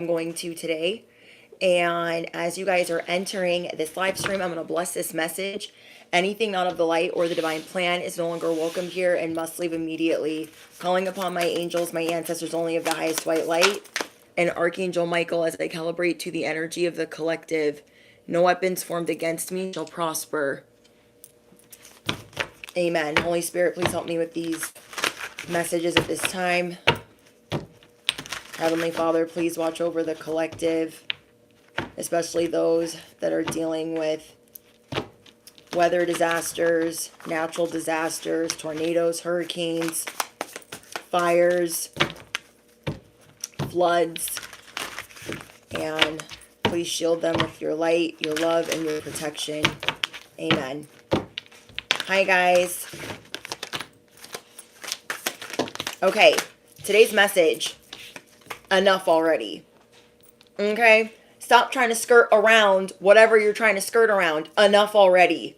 I'm going to today. And as you guys are entering this live stream, I'm going to bless this message. Anything not of the light or the divine plan is no longer welcome here and must leave immediately. Calling upon my angels, my ancestors only of the highest white light, and Archangel Michael as I calibrate to the energy of the collective. No weapons formed against me shall prosper. Amen. Holy Spirit, please help me with these messages at this time. Heavenly Father, please watch over the collective, especially those that are dealing with weather disasters, natural disasters, tornadoes, hurricanes, fires, floods, and please shield them with your light, your love, and your protection. Amen. Hi, guys. Okay, today's message. Enough already. Okay? Stop trying to skirt around whatever you're trying to skirt around. Enough already.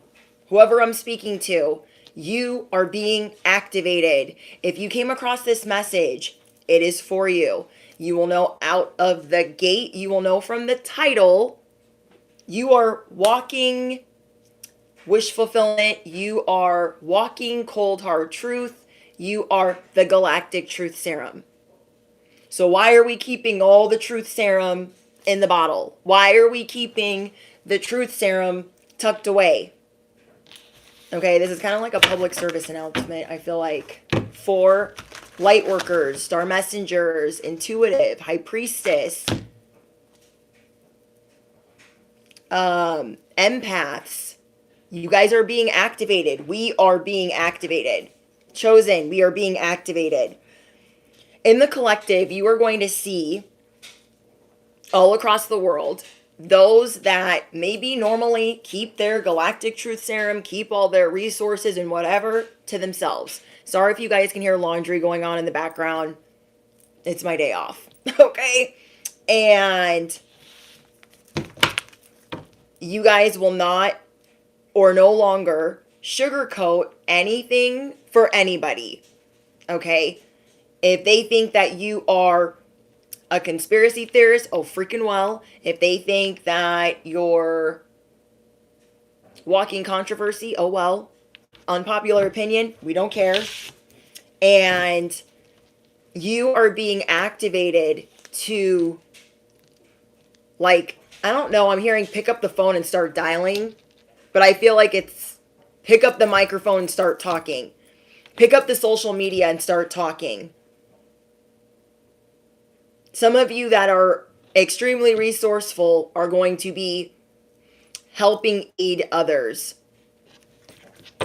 Whoever I'm speaking to, you are being activated. If you came across this message, it is for you. You will know out of the gate. You will know from the title. You are walking wish fulfillment. You are walking cold hard truth. You are the galactic truth serum. So why are we keeping all the truth serum in the bottle? Why are we keeping the truth serum tucked away? Okay, this is kind of like a public service announcement, I feel like, for light workers, star messengers, intuitive, high priestess, empaths. You guys are being activated. We are being activated. Chosen, we are being activated. In the collective, you are going to see all across the world those that maybe normally keep their galactic truth serum, keep all their resources and whatever to themselves. Sorry if you guys can hear laundry going on in the background. It's my day off. Okay? And you guys will not or no longer sugarcoat anything for anybody. Okay? If they think that you are a conspiracy theorist, oh freaking well. If they think that you're walking controversy, oh well. Unpopular opinion, we don't care. And you are being activated to, like, I don't know, I'm hearing pick up the phone and start dialing. But I feel like it's pick up the microphone and start talking. Pick up the social media and start talking. Some of you that are extremely resourceful are going to be helping aid others.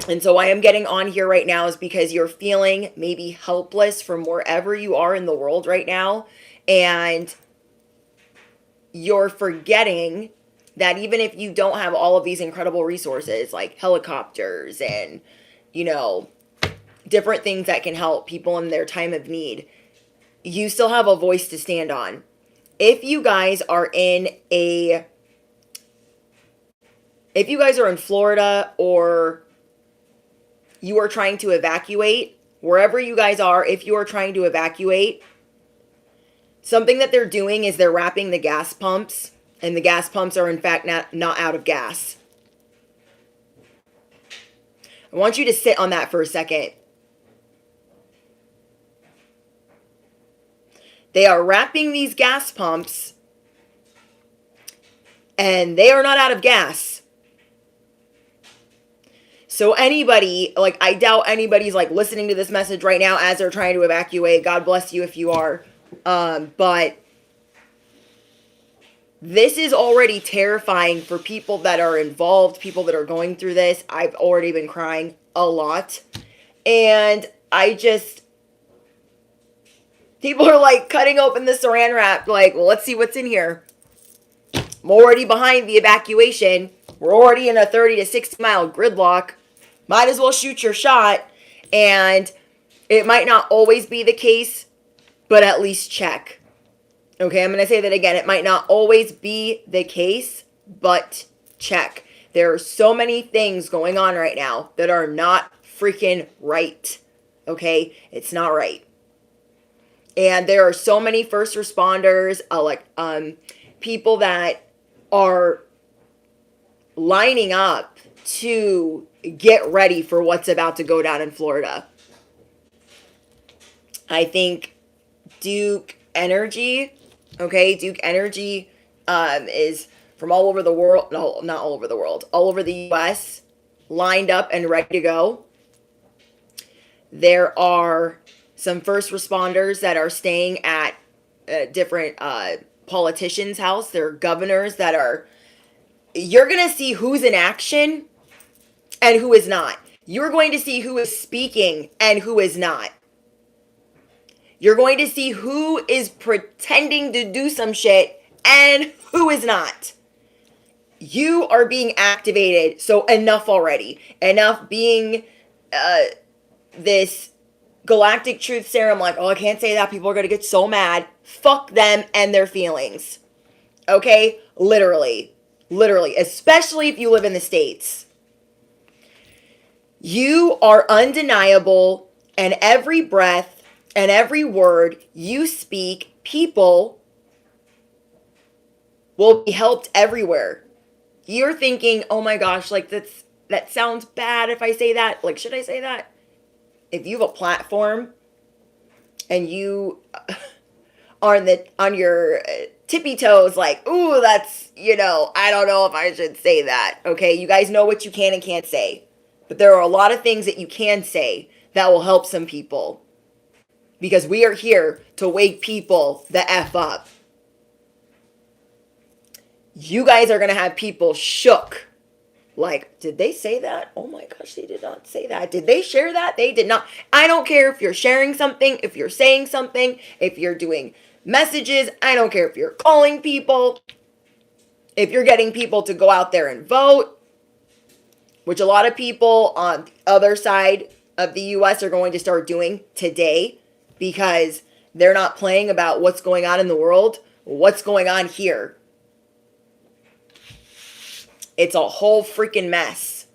And so why I'm getting on here right now is because you're feeling maybe helpless from wherever you are in the world right now. And you're forgetting that even if you don't have all of these incredible resources like helicopters and, you know, different things that can help people in their time of need, you still have a voice to stand on. If you guys are in Florida or you are trying to evacuate, wherever you guys are, if you are trying to evacuate, something that they're doing is they're wrapping the gas pumps, and the gas pumps are in fact not out of gas. I want you to sit on that for a second. They are wrapping these gas pumps and they are not out of gas. So anybody, like, I doubt anybody's like listening to this message right now as they're trying to evacuate. God bless you if you are. But this is already terrifying for people that are involved, people that are going through this. I've already been crying a lot. And people are like cutting open the saran wrap, like, well, let's see what's in here. I'm already behind the evacuation. We're already in a 30 to 60 mile gridlock. Might as well shoot your shot. And it might not always be the case, but at least check. Okay, I'm going to say that again. It might not always be the case, but check. There are so many things going on right now that are not freaking right. Okay, it's not right. And there are so many first responders, people that are lining up to get ready for what's about to go down in Florida. I think Duke Energy, okay, Duke Energy is from all over the world, no, not all over the world, all over the U.S., lined up and ready to go. There are some first responders that are staying at different politicians' house. There are governors that are, you're going to see who's in action and who is not. You're going to see who is speaking and who is not. You're going to see who is pretending to do some shit and who is not. You are being activated, so enough already. Enough being this galactic truth serum, like, oh, I can't say that, people are going to get so mad. Fuck them and their feelings. Okay? Literally. Literally. Especially if you live in the States. You are undeniable, and every breath and every word you speak, people will be helped everywhere. You're thinking, oh my gosh, like that sounds bad if I say that. Like, should I say that? If you have a platform and you are on your tippy toes, like, ooh, that's, I don't know if I should say that. Okay, you guys know what you can and can't say. But there are a lot of things that you can say that will help some people. Because we are here to wake people the F up. You guys are going to have people shook. Like, did they say that? Oh my gosh, they did not say that. Did they share that? They did not. I don't care if you're sharing something, if you're saying something, if you're doing messages. I don't care if you're calling people. If you're getting people to go out there and vote. Which a lot of people on the other side of the U.S. are going to start doing today. Because they're not playing about what's going on in the world. What's going on here. It's a whole freaking mess.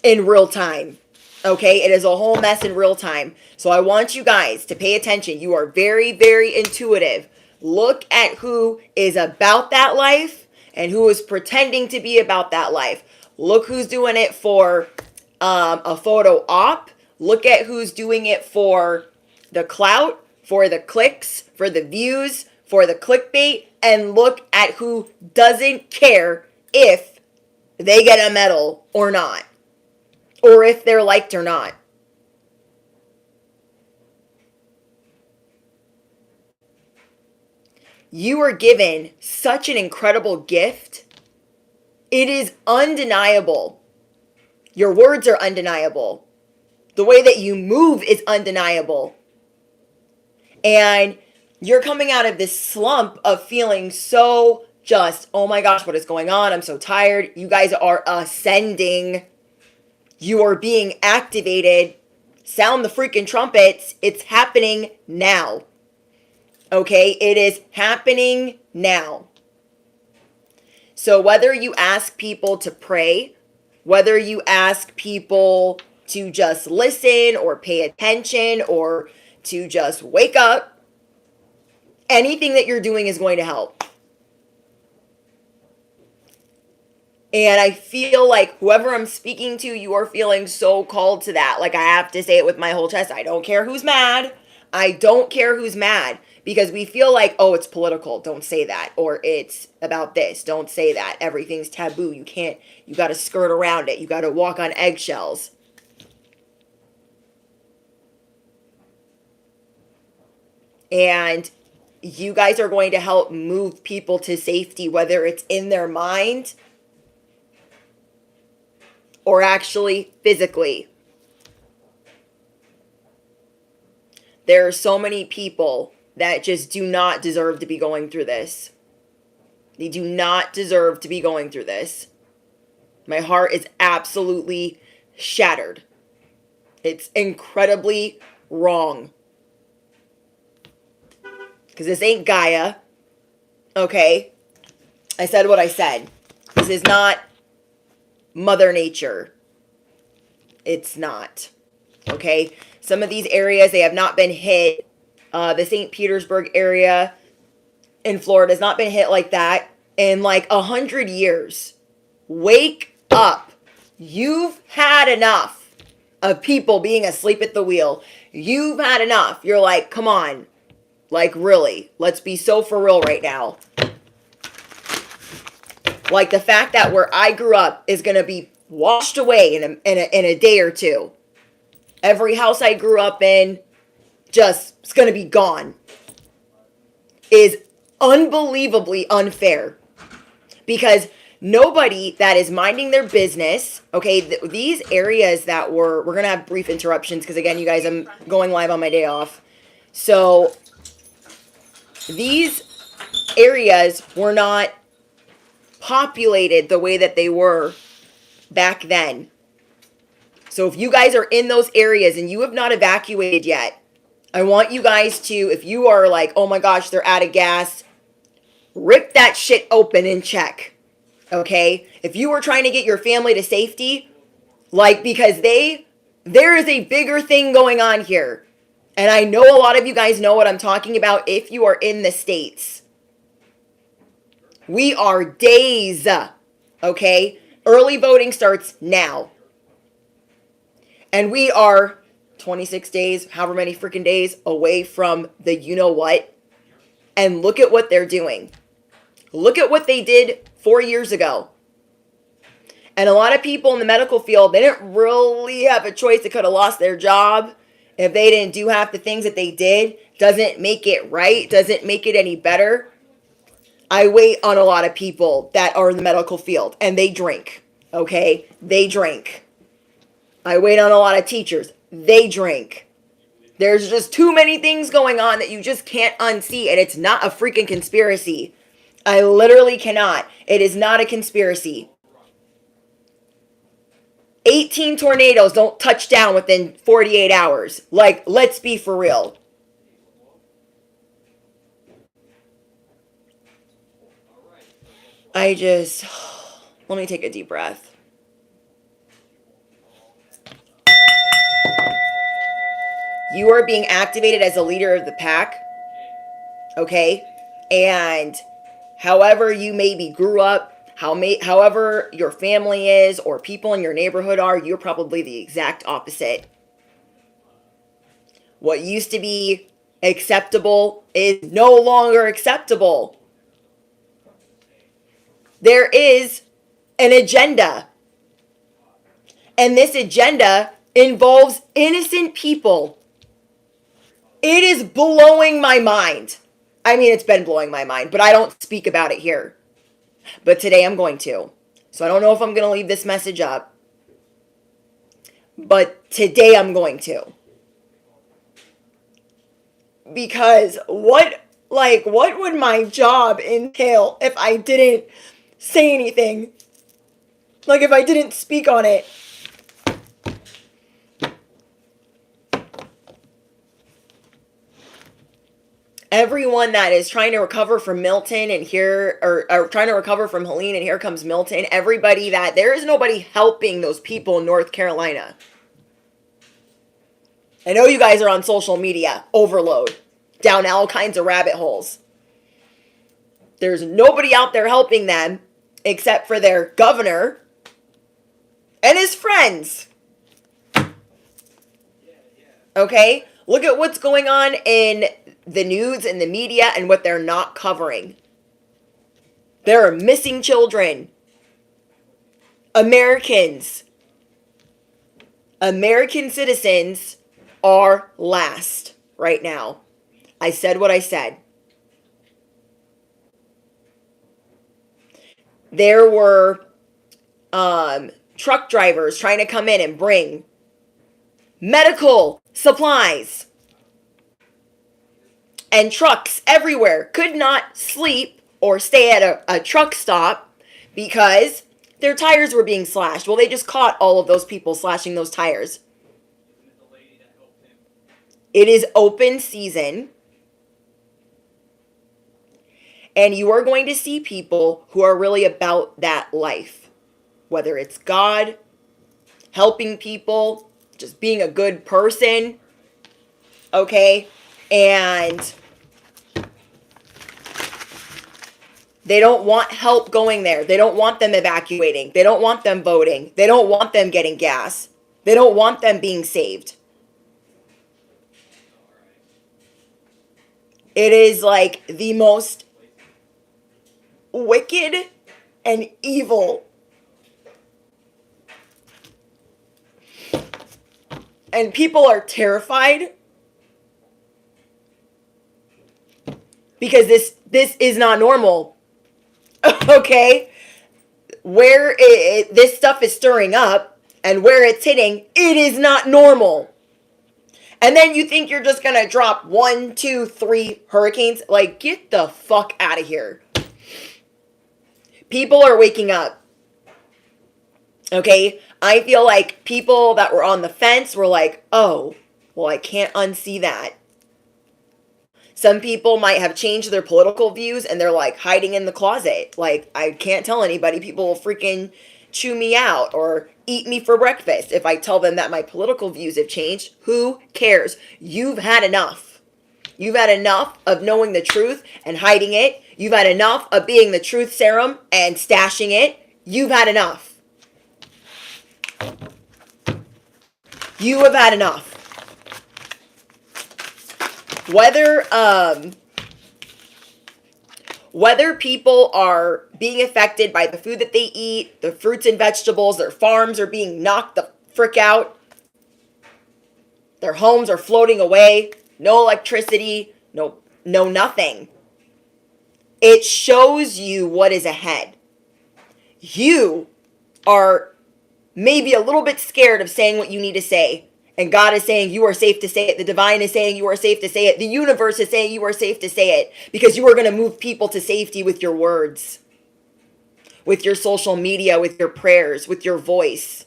In real time. Okay? It is a whole mess in real time. So I want you guys to pay attention. You are very, very intuitive. Look at who is about that life and who is pretending to be about that life. Look who's doing it for a photo op. Look at who's doing it for the clout, for the clicks, for the views, for the clickbait, and look at who doesn't care if they get a medal or not, or if they're liked or not. You are given such an incredible gift. It is undeniable. Your words are undeniable. The way that you move is undeniable. And you're coming out of this slump of feeling so just, oh my gosh, what is going on? I'm so tired. You guys are ascending. You are being activated. Sound the freaking trumpets. It's happening now. Okay? It is happening now. So whether you ask people to pray, whether you ask people to just listen or pay attention or to just wake up, anything that you're doing is going to help. And I feel like whoever I'm speaking to, you are feeling so called to that. Like, I have to say it with my whole chest. I don't care who's mad. I don't care who's mad. Because we feel like, oh, it's political. Don't say that. Or it's about this. Don't say that. Everything's taboo. You got to skirt around it. You got to walk on eggshells. And you guys are going to help move people to safety, whether it's in their mind or actually physically. There are so many people that just do not deserve to be going through this. They do not deserve to be going through this. My heart is absolutely shattered. It's incredibly wrong. Because this ain't Gaia. Okay? I said what I said. This is not Mother Nature. It's not. Okay? Some of these areas, they have not been hit. The St. Petersburg area in Florida has not been hit like that in like 100 years. Wake up. You've had enough of people being asleep at the wheel. You've had enough. You're like, come on. Like, really. Let's be so for real right now. Like, the fact that where I grew up is going to be washed away in a day or two. Every house I grew up in, just, it's going to be gone. Is unbelievably unfair. Because nobody that is minding their business, okay, these areas that we're going to have brief interruptions because, again, you guys, I'm going live on my day off. So, these areas were not populated the way that they were back then. So, if you guys are in those areas and you have not evacuated yet, I want you guys to, if you are like, oh my gosh, they're out of gas, rip that shit open and check. Okay? If you were trying to get your family to safety, like, because there is a bigger thing going on here. And I know a lot of you guys know what I'm talking about if you are in the States. We are days, okay? Early voting starts now. And we are 26 days, however many freaking days away from the you-know-what. And look at what they're doing. Look at what they did 4 years ago. And a lot of people in the medical field, they didn't really have a choice. They could have lost their job if they didn't do half the things that they did. Doesn't make it right. Doesn't make it any better. I wait on a lot of people that are in the medical field and they drink. Okay? They drink. I wait on a lot of teachers. They drink. There's just too many things going on that you just can't unsee. And it's not a freaking conspiracy. I literally cannot. It is not a conspiracy. 18 tornadoes don't touch down within 48 hours. Like, let's be for real. Let me take a deep breath. You are being activated as a leader of the pack. Okay? And however you maybe grew up, however your family is or people in your neighborhood are, you're probably the exact opposite. What used to be acceptable is no longer acceptable. There is an agenda. And this agenda involves innocent people. It is blowing my mind. I mean, it's been blowing my mind, but I don't speak about it here. But today I'm going to. So I don't know if I'm going to leave this message up. But today I'm going to. Because what would my job entail if I didn't say anything? Like if I didn't speak on it? Everyone that is trying to recover from Milton and here, or trying to recover from Helene and here comes Milton, everybody that, there is nobody helping those people in North Carolina. I know you guys are on social media, overload, down all kinds of rabbit holes. There's nobody out there helping them except for their governor and his friends. Okay? Look at what's going on in the news and the media and what they're not covering. There are missing children. American citizens are last right now. I said what I said. There were truck drivers trying to come in and bring medical supplies. And trucks everywhere could not sleep or stay at a truck stop because their tires were being slashed. Well, they just caught all of those people slashing those tires. It is open season. And you are going to see people who are really about that life. Whether it's God, helping people, just being a good person, okay? And they don't want help going there. They don't want them evacuating. They don't want them voting. They don't want them getting gas. They don't want them being saved. It is like the most wicked and evil. And people are terrified because this is not normal. Okay? Where this stuff is stirring up and where it's hitting, it is not normal. And then you think you're just going to drop 1, 2, 3 hurricanes? Like, get the fuck out of here. People are waking up. Okay? I feel like people that were on the fence were like, oh, well, I can't unsee that. Some people might have changed their political views and they're like hiding in the closet. Like, I can't tell anybody. People will freaking chew me out or eat me for breakfast if I tell them that my political views have changed. Who cares? You've had enough. You've had enough of knowing the truth and hiding it. You've had enough of being the truth serum and stashing it. You've had enough. You have had enough. Whether people are being affected by the food that they eat, the fruits and vegetables, their farms are being knocked the frick out, their homes are floating away, no electricity, no nothing. It shows you what is ahead. You are maybe a little bit scared of saying what you need to say. And God is saying you are safe to say it. The divine is saying you are safe to say it. The universe is saying you are safe to say it. Because you are going to move people to safety with your words. With your social media, with your prayers, with your voice.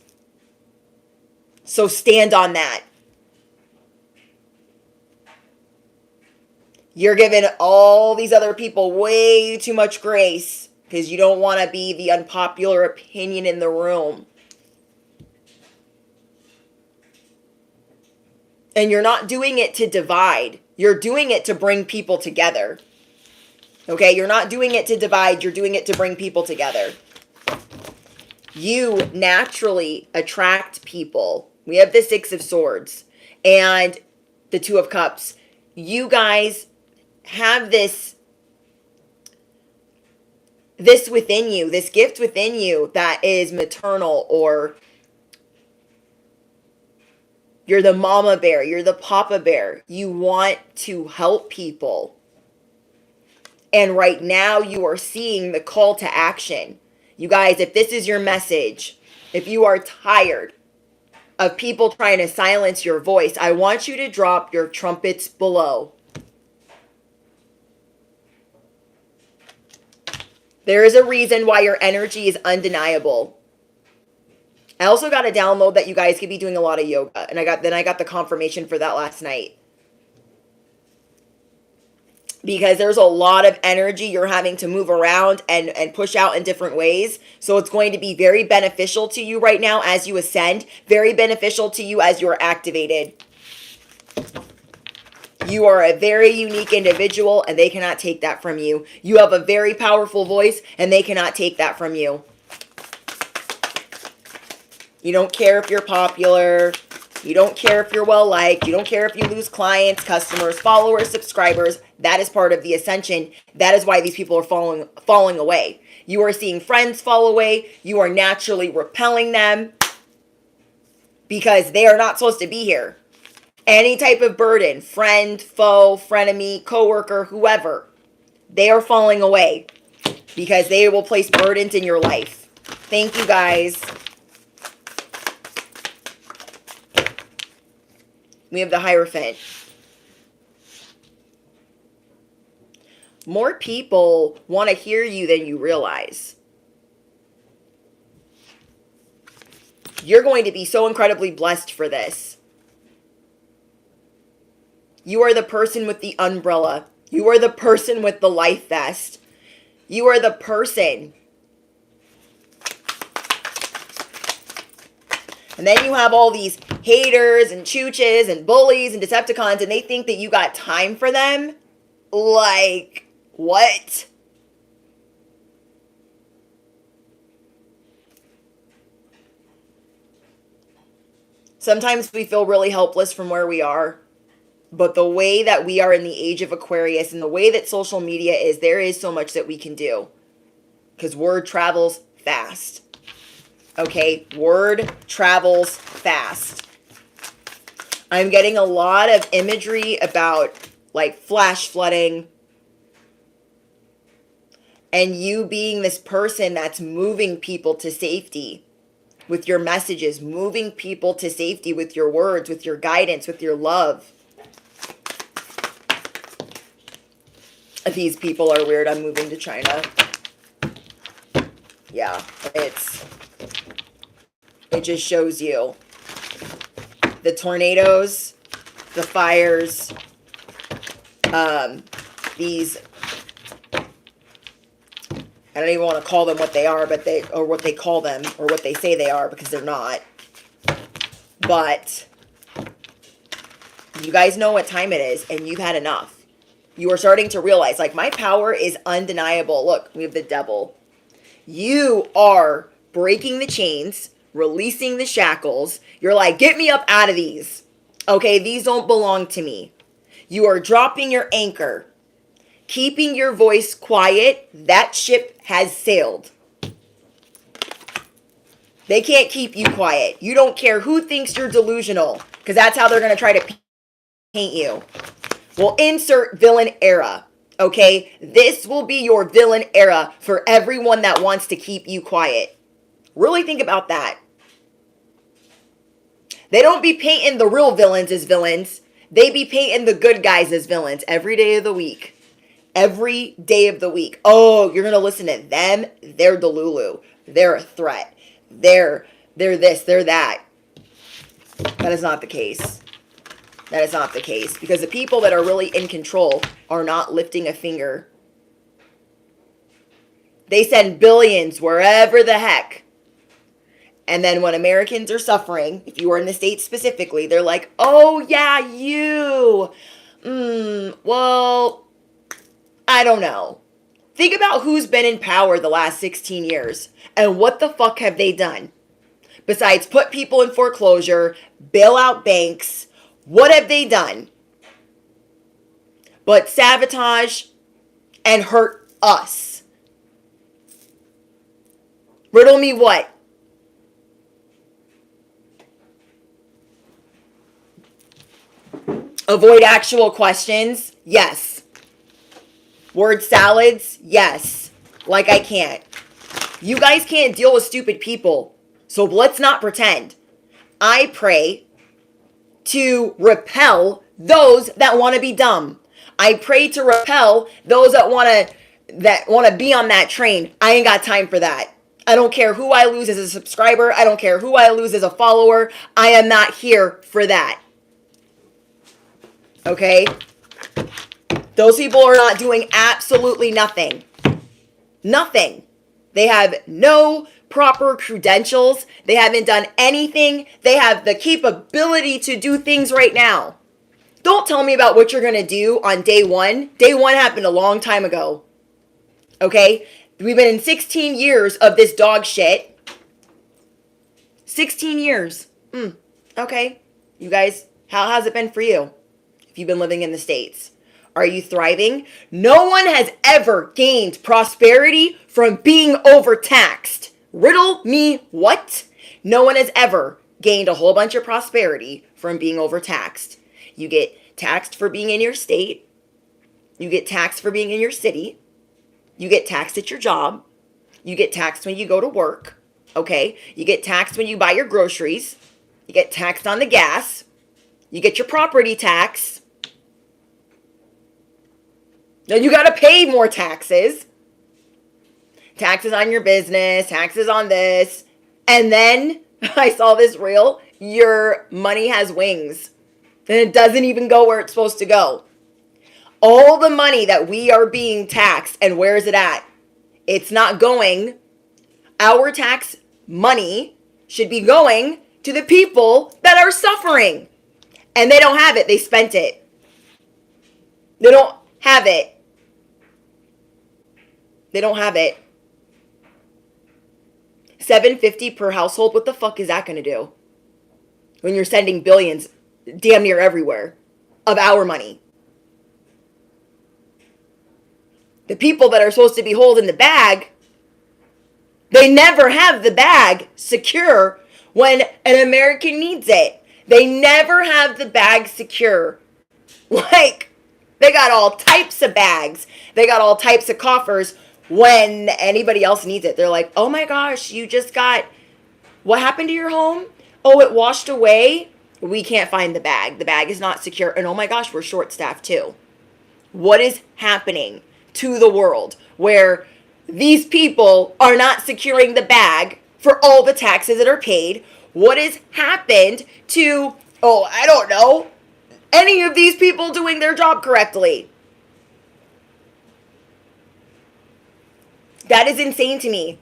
So stand on that. You're giving all these other people way too much grace. Because you don't want to be the unpopular opinion in the room. And you're not doing it to divide. You're doing it to bring people together. Okay? You're not doing it to divide. You're doing it to bring people together. You naturally attract people. We have the 6 of Swords and the 2 of Cups. You guys have this within you, this gift within you that is maternal, or you're the mama bear. You're the papa bear. You want to help people. And right now you are seeing the call to action. You guys, if this is your message, if you are tired of people trying to silence your voice, I want you to drop your trumpets below. There is a reason why your energy is undeniable. I also got a download that you guys could be doing a lot of yoga. And I got the confirmation for that last night. Because there's a lot of energy you're having to move around and push out in different ways. So it's going to be very beneficial to you right now as you ascend. Very beneficial to you as you're activated. You are a very unique individual and they cannot take that from you. You have a very powerful voice and they cannot take that from you. You don't care if you're popular. You don't care if you're well-liked. You don't care if you lose clients, customers, followers, subscribers. That is part of the ascension. That is why these people are falling away. You are seeing friends fall away. You are naturally repelling them because they are not supposed to be here. Any type of burden, friend, foe, frenemy, coworker, whoever, they are falling away because they will place burdens in your life. Thank you, guys. We have the Hierophant. More people want to hear you than you realize. You're going to be so incredibly blessed for this. You are the person with the umbrella. You are the person with the life vest. You are the person And then you have all these haters and chooches and bullies and Decepticons, and they think that you got time for them? Like, what? Sometimes we feel really helpless from where we are. But the way that we are in the age of Aquarius and the way that social media is, there is so much that we can do. Because word travels fast. Okay? Word travels fast. I'm getting a lot of imagery about like flash flooding. And you being this person that's moving people to safety with your messages, moving people to safety with your words, with your guidance, with your love. These people are weird. I'm moving to China. Yeah, it just shows you the tornadoes, the fires, these, I don't even want to call them what they are, but what they call them, or what they say they are, because they're not. But you guys know what time it is, and you've had enough. You are starting to realize, like, my power is undeniable. Look, we have the devil. You are breaking the chains, releasing the shackles. You're like, get me up out of these. Okay, these don't belong to me. You are dropping your anchor. Keeping your voice quiet, that ship has sailed. They can't keep you quiet. You don't care who thinks you're delusional, because that's how they're going to try to paint you. Well, insert villain era, okay? This will be your villain era for everyone that wants to keep you quiet. Really think about that. They don't be painting the real villains as villains. They be painting the good guys as villains every day of the week. Every day of the week. Oh, you're going to listen to them? They're Delulu. They're a threat. They're this, they're that. That is not the case. That is not the case. Because the people that are really in control are not lifting a finger. They send billions wherever the heck. And then when Americans are suffering, if you are in the States specifically, they're like, oh yeah, you. Well, I don't know. Think about who's been in power the last 16 years. And what the fuck have they done? Besides put people in foreclosure, bail out banks, what have they done? But sabotage and hurt us. Riddle me what? Avoid actual questions? Yes. Word salads? Yes. Like I can't. You guys can't deal with stupid people. So let's not pretend. I pray to repel those that want to be dumb. I pray to repel those that want to be on that train. I ain't got time for that. I don't care who I lose as a subscriber. I don't care who I lose as a follower. I am not here for that. Okay? Those people are not doing absolutely nothing. Nothing. They have no proper credentials. They haven't done anything. They have the capability to do things right now. Don't tell me about what you're going to do on day one. Day one happened a long time ago. Okay? We've been in 16 years of this dog shit. 16 years. Okay. You guys, how has it been for you? If you've been living in the States. Are you thriving? No one has ever gained prosperity from being overtaxed. Riddle me what? No one has ever gained a whole bunch of prosperity from being overtaxed. You get taxed for being in your state. You get taxed for being in your city. You get taxed at your job. You get taxed when you go to work. Okay? You get taxed when you buy your groceries. You get taxed on the gas. You get your property tax. Then you got to pay more taxes. Taxes on your business, taxes on this. And then, I saw this reel, your money has wings. And it doesn't even go where it's supposed to go. All the money that we are being taxed, and where is it at? It's not going. Our tax money should be going to the people that are suffering. And they don't have it. They spent it. They don't have it. They don't have it. $750 per household. What the fuck is that going to do? When you're sending billions damn near everywhere of our money. The people that are supposed to be holding the bag, they never have the bag secure when an American needs it. They never have the bag secure. Like, they got all types of bags. They got all types of coffers when anybody else needs it. They're like, oh my gosh, you just got, what happened to your home? Oh, it washed away. We can't find the bag. The bag is not secure. And oh my gosh, we're short-staffed too. What is happening to the world where these people are not securing the bag for all the taxes that are paid? What has happened to, oh, I don't know, any of these people doing their job correctly? That is insane to me.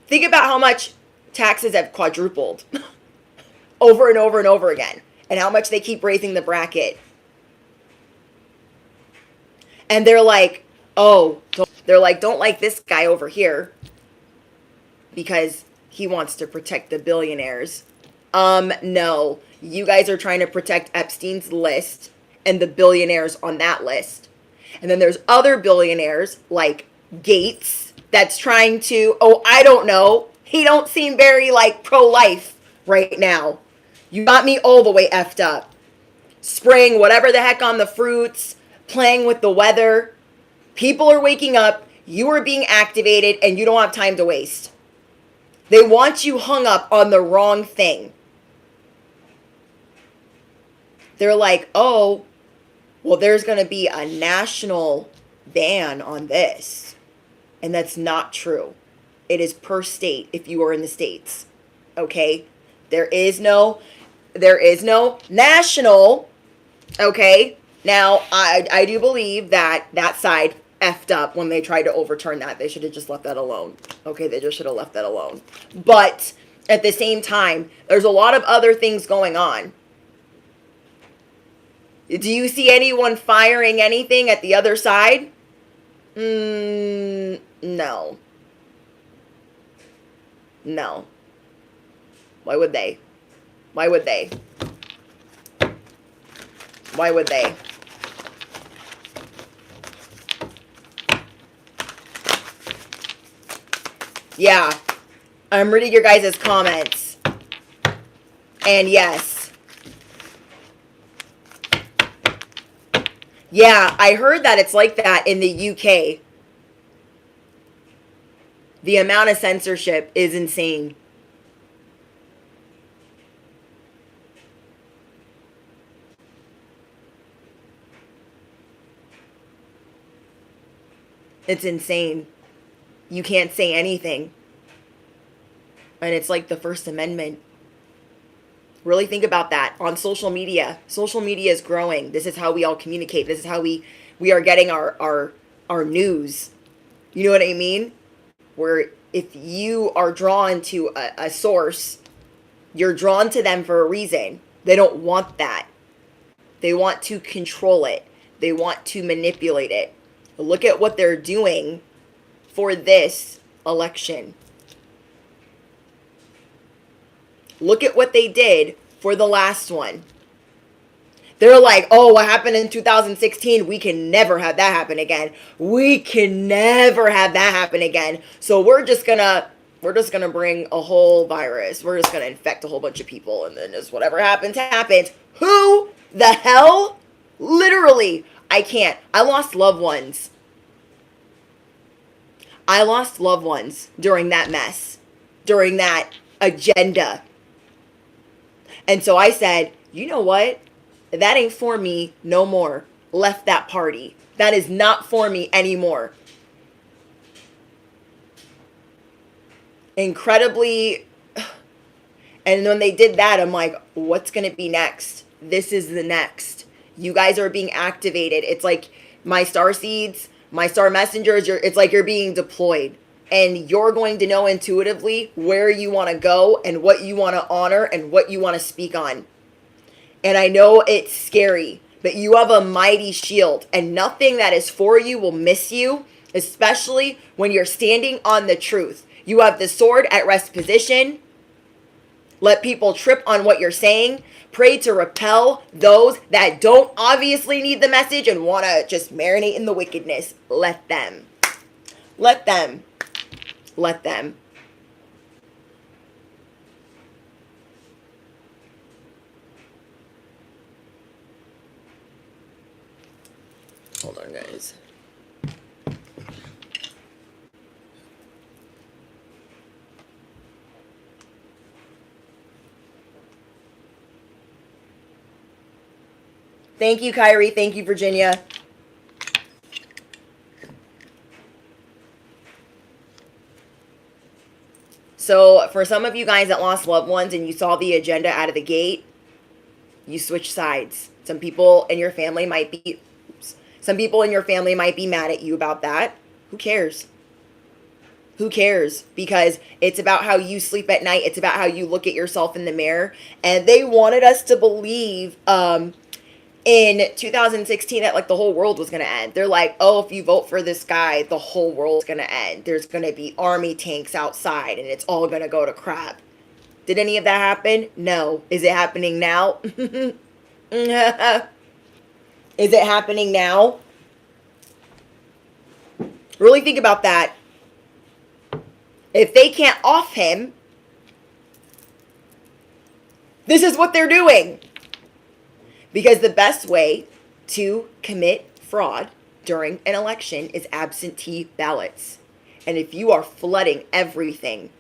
Think about how much taxes have quadrupled over and over and over again, and how much they keep raising the bracket. And they're like, oh, don't like this guy over here because he wants to protect the billionaires. No. You guys are trying to protect Epstein's list and the billionaires on that list. And then there's other billionaires like Gates that's trying to, oh, I don't know. He don't seem very like pro-life right now. You got me all the way effed up. Spraying whatever the heck on the fruits, playing with the weather. People are waking up, you are being activated, and you don't have time to waste. They want you hung up on the wrong thing. They're like, oh, well, there's going to be a national ban on this. And that's not true. It is per state if you are in the States. Okay? There is no national. Okay? Now, I do believe that side effed up when they tried to overturn that. They should have just left that alone. Okay? They just should have left that alone. But at the same time, there's a lot of other things going on. Do you see anyone firing anything at the other side? No. No. Why would they? Why would they? Why would they? Yeah. I'm reading your guys' comments. And yes. Yeah, I heard that it's like that in the UK. The amount of censorship is insane. It's insane. You can't say anything. And it's like the First Amendment. Really think about that. On social media. Social media is growing. This is how we all communicate. This is how we are getting our news. You know what I mean? Where if you are drawn to a source, you're drawn to them for a reason. They don't want that. They want to control it. They want to manipulate it. Look at what they're doing for this election. Look at what they did for the last one. They're like, oh, what happened in 2016? We can never have that happen again. We can never have that happen again. So we're just gonna bring a whole virus. We're just gonna infect a whole bunch of people, and then just whatever happens, happens. Who the hell? Literally, I can't. I lost loved ones. I lost loved ones during that mess, during that agenda. And so I said, you know what? That ain't for me no more. Left that party. That is not for me anymore. Incredibly. And when they did that, I'm like, what's going to be next? This is the next. You guys are being activated. It's like my star seeds, my star messengers, it's like you're being deployed. and you're going to know intuitively where you want to go and what you want to honor and what you want to speak on. And I know it's scary, but you have a mighty shield, and nothing that is for you will miss you, especially when you're standing on the truth. You have the sword at rest position. Let people trip on what you're saying. Pray to repel those that don't obviously need the message and want to just marinate in the wickedness. Let them. Let them. Let them. Hold on, guys. Thank you, Kyrie. Thank you, Virginia. So for some of you guys that lost loved ones and you saw the agenda out of the gate, you switch sides. Some people in your family might be, some people in your family might be mad at you about that. Who cares? Who cares? Because it's about how you sleep at night. It's about how you look at yourself in the mirror. And they wanted us to believe, in 2016 that like the whole world was going to end. They're like, oh, if you vote for this guy, the whole world's going to end. There's going to be army tanks outside and it's all going to go to crap. Did any of that happen? No. Is it happening now? Is it happening now? Really think about that. If they can't off him, this is what they're doing. Because the best way to commit fraud during an election is absentee ballots. And if you are flooding everything,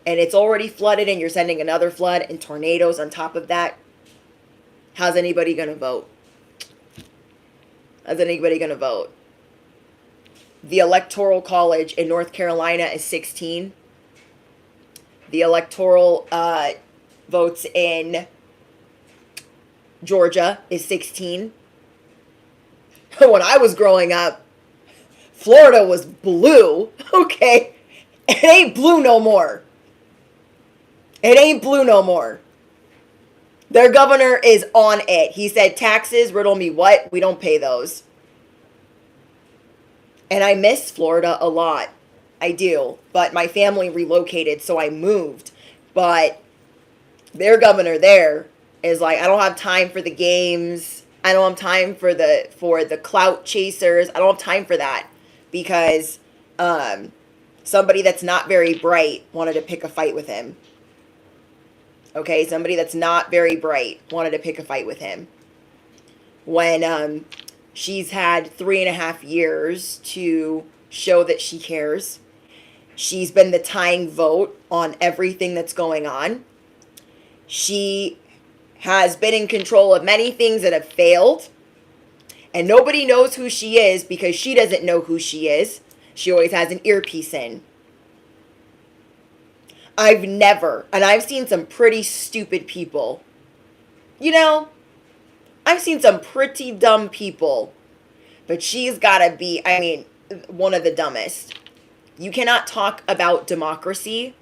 and it's already flooded and you're sending another flood and tornadoes on top of that, how's anybody going to vote? How's anybody going to vote? The Electoral College in North Carolina is 16. The electoral votes in Georgia is 16. When I was growing up, Florida was blue. Okay. It ain't blue no more. It ain't blue no more. Their governor is on it. He said, taxes, riddle me what? We don't pay those. And I miss Florida a lot. I do. But my family relocated, so I moved. But their governor there is like, I don't have time for the games. I don't have time for the clout chasers. I don't have time for that because somebody that's not very bright wanted to pick a fight with him. Okay, somebody that's not very bright wanted to pick a fight with him. When she's had 3.5 years to show that she cares. She's been the tying vote on everything that's going on. She has been in control of many things that have failed. And nobody knows who she is because she doesn't know who she is. She always has an earpiece in. I've never, and I've seen some pretty stupid people. You know, I've seen some pretty dumb people. But she's got to be, I mean, one of the dumbest. You cannot talk about democracy,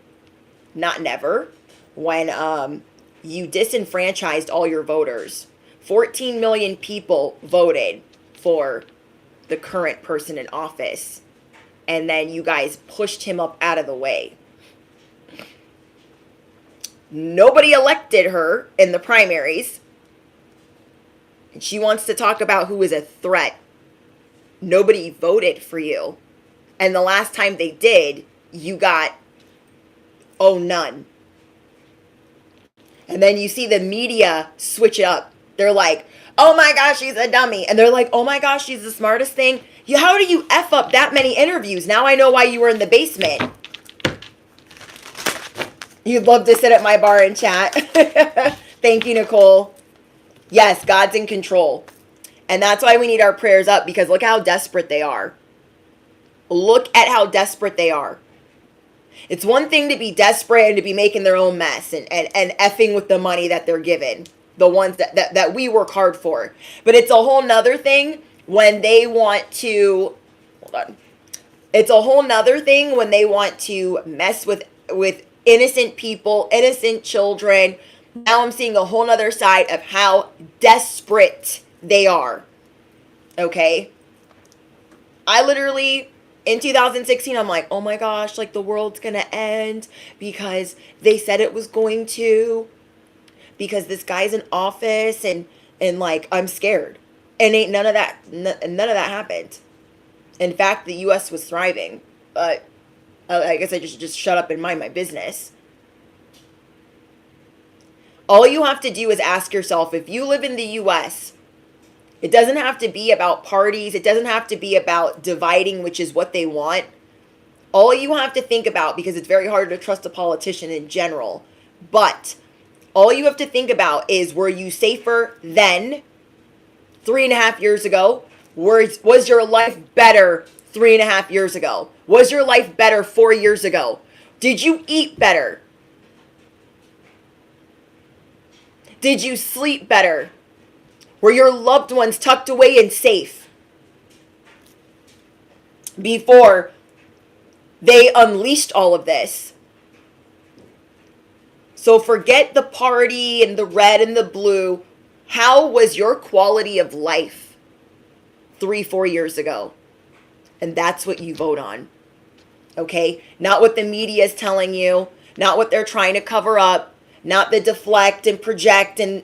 not never, when you disenfranchised all your voters. 14 million people voted for the current person in office. And then you guys pushed him up out of the way. Nobody elected her in the primaries. And she wants to talk about who is a threat. Nobody voted for you. And the last time they did, you got, oh, none. And then you see the media switch it up. They're like, oh my gosh, she's a dummy. And they're like, oh my gosh, she's the smartest thing. How do you F up that many interviews? Now I know why you were in the basement. You'd love to sit at my bar and chat. Thank you, Nicole. Yes, God's in control. And that's why we need our prayers up, because look how desperate they are. Look at how desperate they are. It's one thing to be desperate and to be making their own mess and effing with the money that they're given. The ones that we work hard for. But it's a whole nother thing when they want to, hold on, It's a whole nother thing when they want to mess with innocent people, innocent children. Now I'm seeing a whole nother side of how desperate they are. Okay? I literally, in 2016, I'm like, oh my gosh, like the world's gonna end because they said it was going to, because this guy's in office, and like I'm scared. And ain't none of that happened. In fact, the US was thriving. But I guess I just shut up and mind my business. All you have to do is ask yourself, if you live in the US, it doesn't have to be about parties. It doesn't have to be about dividing, which is what they want. All you have to think about, because it's very hard to trust a politician in general, but all you have to think about is, were you safer then, 3.5 years ago? Was your life better 3.5 years ago? Was your life better 4 years ago? Did you eat better? Did you sleep better? Were your loved ones tucked away and safe before they unleashed all of this? So forget the party and the red and the blue. How was your quality of life 3-4 years ago? And that's what you vote on. Okay? Not what the media is telling you, not what they're trying to cover up, not the deflect and project and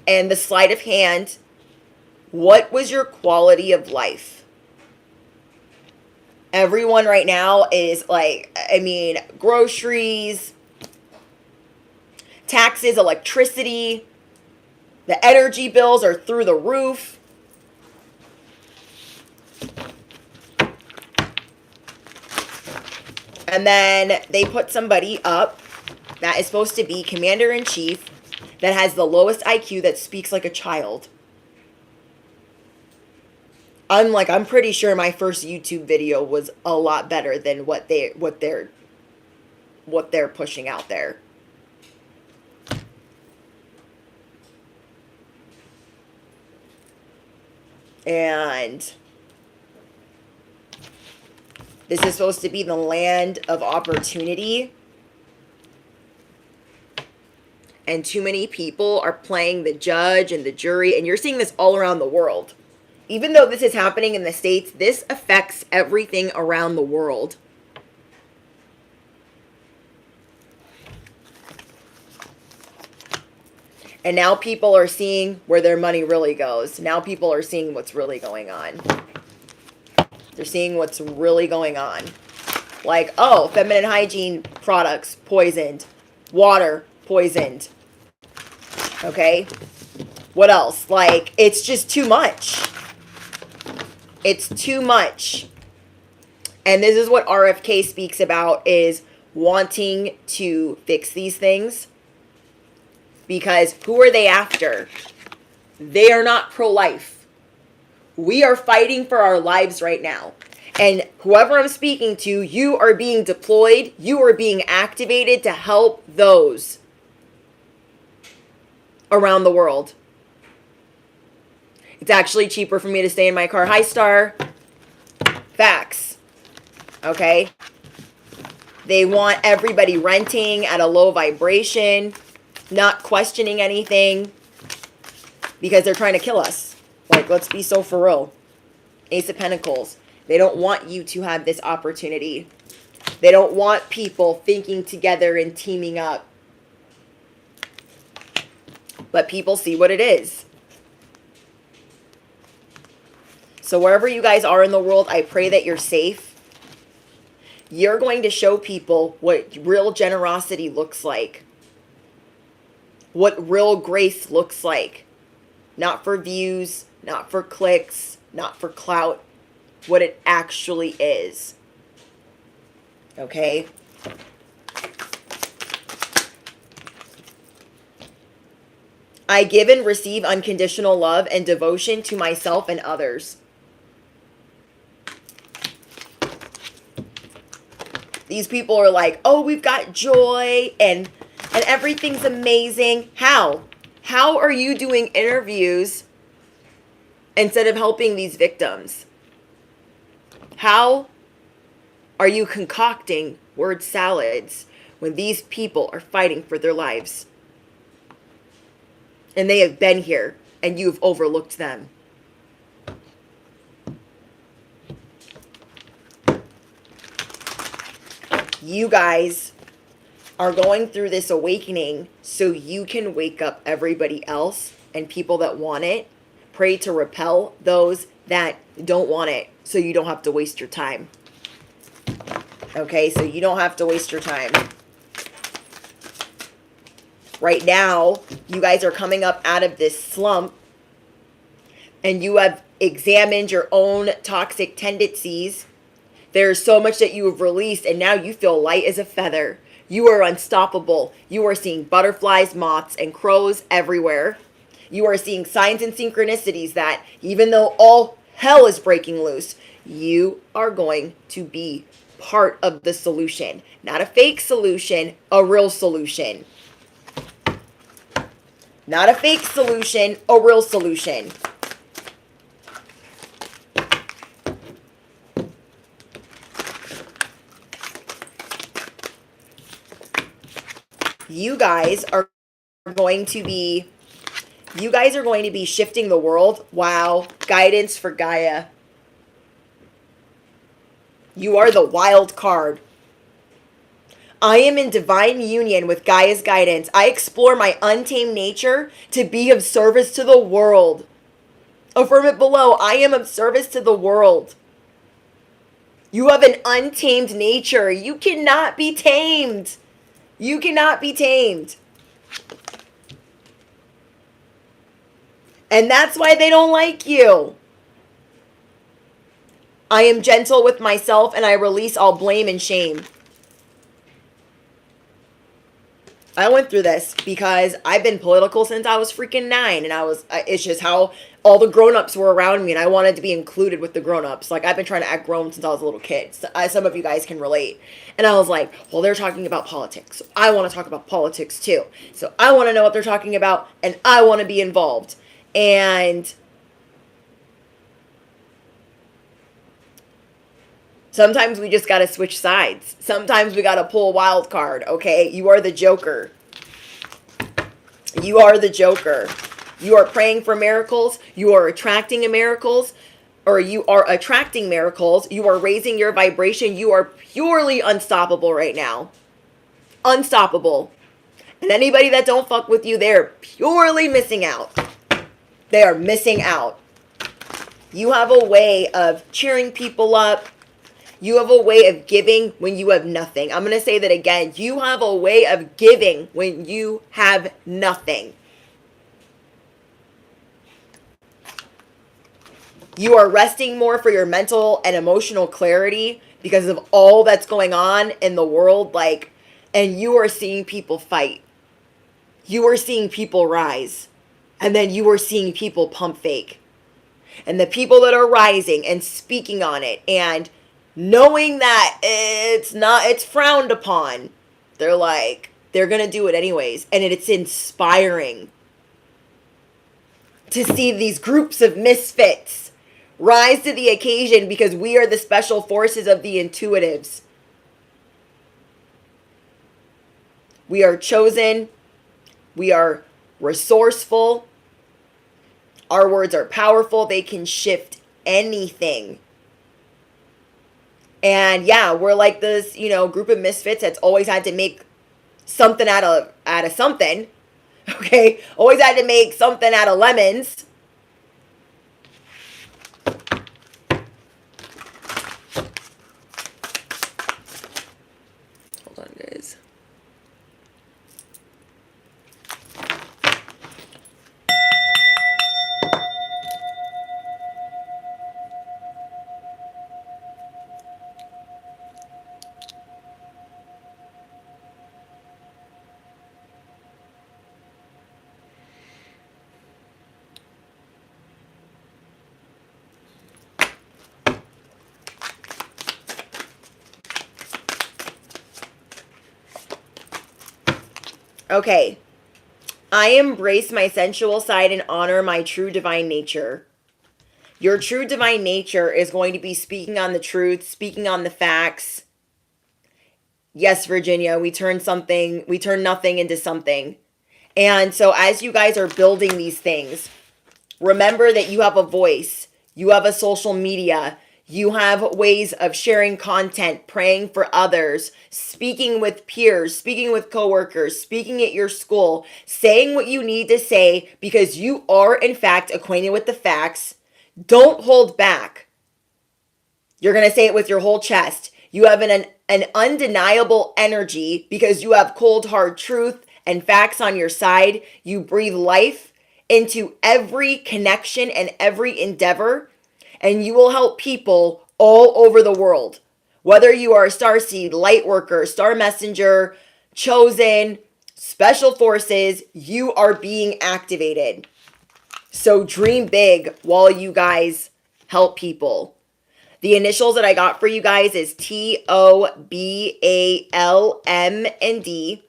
the sleight of hand. What was your quality of life? Everyone right now is like, I mean, groceries, taxes, electricity, the energy bills are through the roof. And then they put somebody up that is supposed to be commander-in-chief that has the lowest IQ, that speaks like a child. I'm pretty sure my first YouTube video was a lot better than what they're pushing out there. And this is supposed to be the land of opportunity. And too many people are playing the judge and the jury. And you're seeing this all around the world. Even though this is happening in the States, this affects everything around the world. And now people are seeing where their money really goes. Now people are seeing what's really going on. They're seeing what's really going on. Like, oh, feminine hygiene products poisoned. Water poisoned. Okay? What else? Like, it's just too much. It's too much. And this is what RFK speaks about, is wanting to fix these things. Because who are they after? They are not pro-life. We are fighting for our lives right now. And whoever I'm speaking to, you are being deployed. You are being activated to help those around the world. It's actually cheaper for me to stay in my car. Hi, Star. Facts. Okay? They want everybody renting at a low vibration, not questioning anything, because they're trying to kill us. Like, let's be so for real. Ace of Pentacles. They don't want you to have this opportunity. They don't want people thinking together and teaming up. But people see what it is. So wherever you guys are in the world, I pray that you're safe. You're going to show people what real generosity looks like. What real grace looks like. Not for views, not for clicks, not for clout. What it actually is. Okay? I give and receive unconditional love and devotion to myself and others. These people are like, oh, we've got joy and everything's amazing. How? How are you doing interviews instead of helping these victims? How? Are you concocting word salads when these people are fighting for their lives? And they have been here and you've overlooked them. You guys are going through this awakening so you can wake up everybody else and people that want it. Pray to repel those that don't want it so you don't have to waste your time. Okay, so you don't have to waste your time. Right now, you guys are coming up out of this slump and you have examined your own toxic tendencies. There's so much that you have released and now you feel light as a feather. You are unstoppable. You are seeing butterflies, moths, and crows everywhere. You are seeing signs and synchronicities that even though all hell is breaking loose, you are going to be part of the solution. Not a fake solution, a real solution. Not a fake solution, a real solution. You guys are going to be shifting the world. Wow. Guidance for Gaia. You are the wild card. I am in divine union with Gaia's guidance. I explore my untamed nature to be of service to the world. Affirm it below. I am of service to the world. You have an untamed nature. You cannot be tamed. You cannot be tamed. And that's why they don't like you. I am gentle with myself and I release all blame and shame. I went through this because I've been political since I was freaking 9. And it's just how all the grown-ups were around me and I wanted to be included with the grown-ups. Like, I've been trying to act grown since I was a little kid. So, some of you guys can relate. And I was like, well, they're talking about politics. So I want to talk about politics too. So I want to know what they're talking about and I want to be involved. And sometimes we just got to switch sides. Sometimes we got to pull a wild card, okay? You are the Joker. You are the Joker. You are praying for miracles. You are attracting miracles. Or you are attracting miracles. You are raising your vibration. You are purely unstoppable right now. Unstoppable. And anybody that don't fuck with you, they're purely missing out. They are missing out. You have a way of cheering people up. You have a way of giving when you have nothing. I'm going to say that again. You have a way of giving when you have nothing. You are resting more for your mental and emotional clarity because of all that's going on in the world. And you are seeing people fight. You are seeing people rise. And then you are seeing people pump fake. And the people that are rising and speaking on it and knowing that it's frowned upon, they're going to do it anyways. And it's inspiring to see these groups of misfits rise to the occasion because we are the special forces of the intuitives. We are chosen. We are resourceful. Our words are powerful. They can shift anything. And yeah, we're like this, group of misfits that's always had to make something out of something. Okay? Always had to make something out of lemons. Hold on, guys. Okay. I embrace my sensual side and honor my true divine nature. Your true divine nature is going to be speaking on the truth, speaking on the facts, Yes, Virginia, we turn nothing into something. And so as you guys are building these things, remember that you have a voice, you have a social media, you have ways of sharing content, praying for others, speaking with peers, speaking with coworkers, speaking at your school, saying what you need to say because you are, in fact, acquainted with the facts. Don't hold back. You're going to say it with your whole chest. You have an undeniable energy because you have cold, hard truth and facts on your side. You breathe life into every connection and every endeavor, and you will help people all over the world. Whether you are a starseed, light worker, star messenger, chosen, special forces, you are being activated. So dream big while you guys help people. The initials that I got for you guys is TOBALM and D.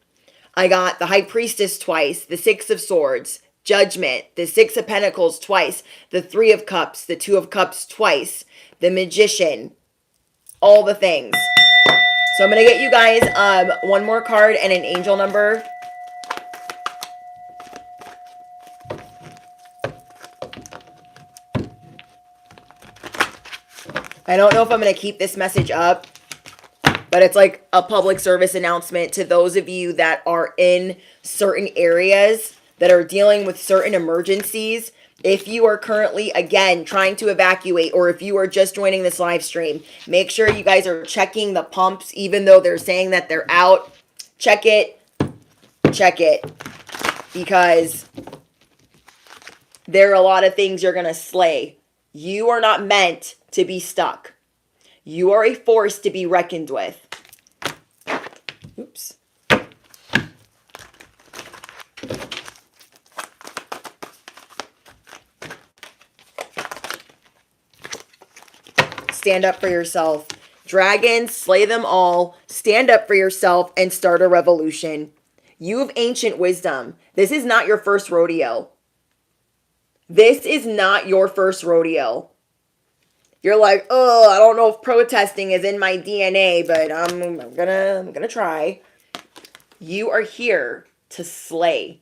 I got the High Priestess twice, the Six of Swords, Judgment, the Six of Pentacles twice, the Three of Cups, the Two of Cups twice, the Magician, all the things. So I'm going to get you guys one more card and an angel number. I don't know if I'm going to keep this message up, but it's like a public service announcement to those of you that are in certain areas that are dealing with certain emergencies. If you are currently, again, trying to evacuate, or if you are just joining this live stream, make sure you guys are checking the pumps, even though they're saying that they're out. Check it, because there are a lot of things you're going to slay. You are not meant to be stuck. You are a force to be reckoned with. Oops. Stand up for yourself. Dragons, slay them all. Stand up for yourself and start a revolution. You have ancient wisdom. This is not your first rodeo. This is not your first rodeo. You're like, oh, I don't know if protesting is in my DNA, but I'm gonna try. You are here to slay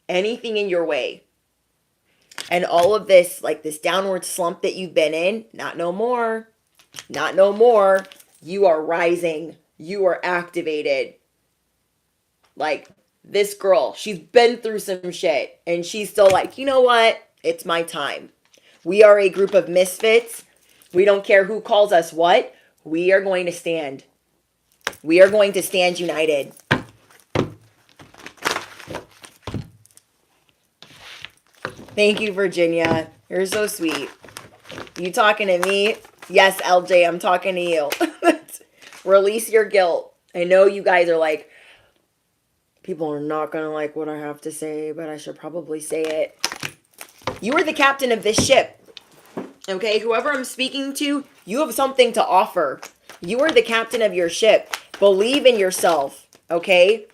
anything in your way. And all of this, like this downward slump that you've been in, not no more. Not no more. You are rising. You are activated. Like this girl, she's been through some shit, and she's still like, you know what? It's my time. We are a group of misfits. We don't care who calls us what. We are going to stand. We are going to stand united. Thank you, Virginia. You're so sweet. You talking to me? Yes, LJ, I'm talking to you. Release your guilt. I know you guys are like, people are not going to like what I have to say, but I should probably say it. You are the captain of this ship. Okay, whoever I'm speaking to, you have something to offer. You are the captain of your ship. Believe in yourself, okay?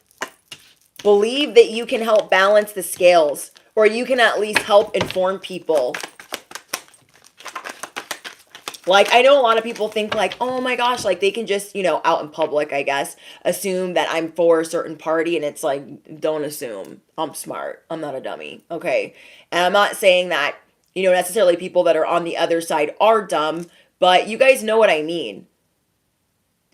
Believe that you can help balance the scales, or you can at least help inform people. Like, I know a lot of people think like, oh my gosh, like they can just, out in public, I guess, assume that I'm for a certain party. And it's like, don't assume. I'm smart. I'm not a dummy. Okay. And I'm not saying that, necessarily people that are on the other side are dumb, but you guys know what I mean.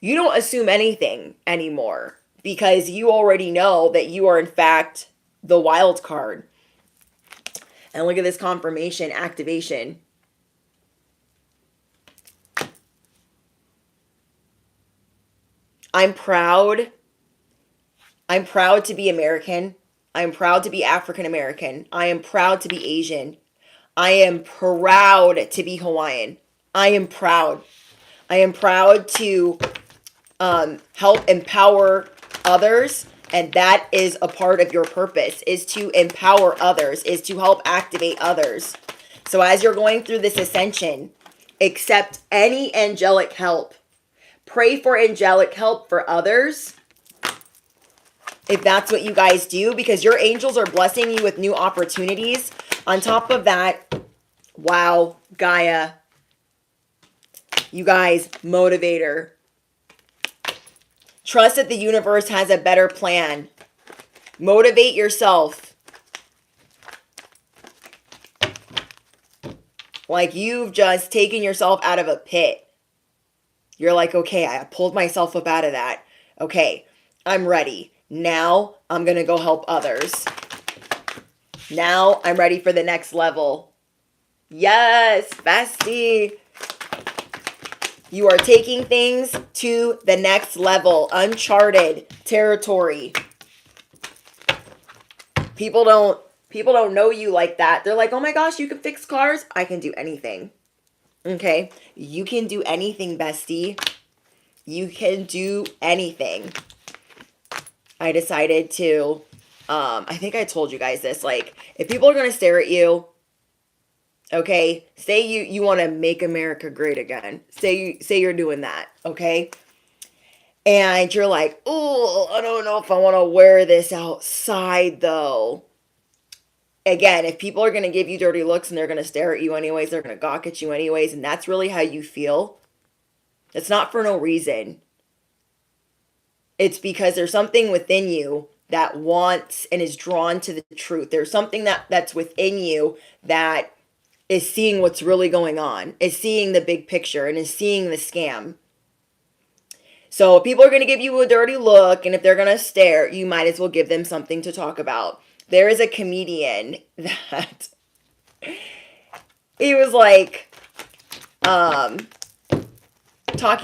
You don't assume anything anymore because you already know that you are in fact the wild card. And look at this confirmation, activation. I'm proud. I'm proud to be American. I'm proud to be African American. I am proud to be Asian. I am proud to be Hawaiian. I am proud. I am proud to help empower others. And that is a part of your purpose, is to empower others, is to help activate others. So as you're going through this ascension, accept any angelic help. Pray for angelic help for others, if that's what you guys do, because your angels are blessing you with new opportunities. On top of that, wow, Gaia, you guys, motivator. Trust that the universe has a better plan. Motivate yourself. Like you've just taken yourself out of a pit. You're like, okay, I pulled myself up out of that. Okay, I'm ready. Now I'm going to go help others. Now I'm ready for the next level. Yes, bestie. You are taking things to the next level. Uncharted territory. People don't know you like that. They're like, oh my gosh, you can fix cars. I can do anything. Okay? You can do anything, bestie. You can do anything. I decided to, I think I told you guys this, like, if people are going to stare at you, okay, say you want to make America great again. Say you're doing that, okay? And you're like, oh, I don't know if I want to wear this outside, though. Again, if people are going to give you dirty looks and they're going to stare at you anyways, they're going to gawk at you anyways, and that's really how you feel, it's not for no reason. It's because there's something within you that wants and is drawn to the truth. There's something that's within you that is seeing what's really going on, is seeing the big picture, and is seeing the scam. So if people are going to give you a dirty look, and if they're going to stare, you might as well give them something to talk about. There is a comedian that he was like talking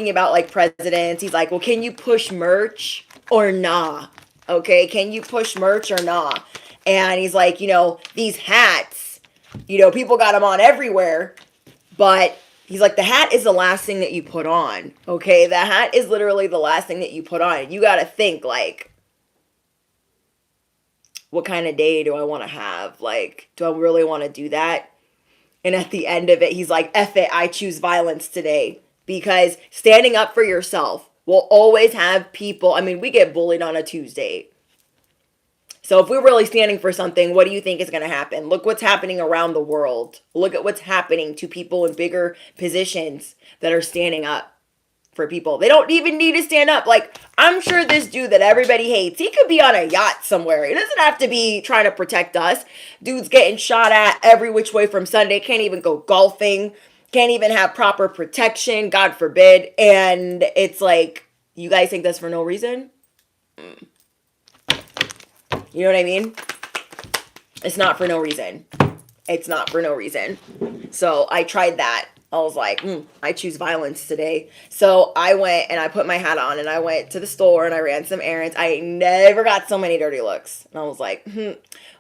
about like presidents. He's like, well, can you push merch or nah? Okay, can you push merch or nah? And he's like, these hats, people got them on everywhere, but he's like, the hat is the last thing that you put on. Okay, the hat is literally the last thing that you put on. You got to think like, what kind of day do I want to have? Like, do I really want to do that? And at the end of it, he's like, F it, I choose violence today. Because standing up for yourself will always have people. I mean, we get bullied on a Tuesday. So if we're really standing for something, what do you think is going to happen? Look what's happening around the world. Look at what's happening to people in bigger positions that are standing up for people. They don't even need to stand up. Like, I'm sure this dude that everybody hates, he could be on a yacht somewhere. He doesn't have to be trying to protect us. Dude's getting shot at every which way from Sunday. Can't even go golfing. Can't even have proper protection, God forbid. And it's like, you guys think that's for no reason? You know what I mean? It's not for no reason. It's not for no reason. So I tried that. I was like, I choose violence today. So I went and I put my hat on and I went to the store and I ran some errands. I never got so many dirty looks. And I was like,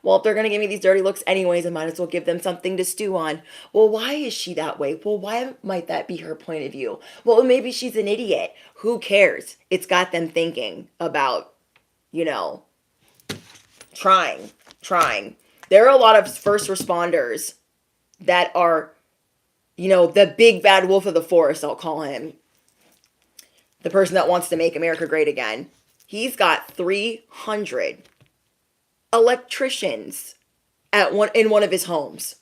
well, if they're going to give me these dirty looks anyways, I might as well give them something to stew on. Well, why is she that way? Well, why might that be her point of view? Well, maybe she's an idiot. Who cares? It's got them thinking about, trying. There are a lot of first responders that are, the big bad wolf of the forest, I'll call him. The person that wants to make America great again. He's got 300 electricians in one of his homes.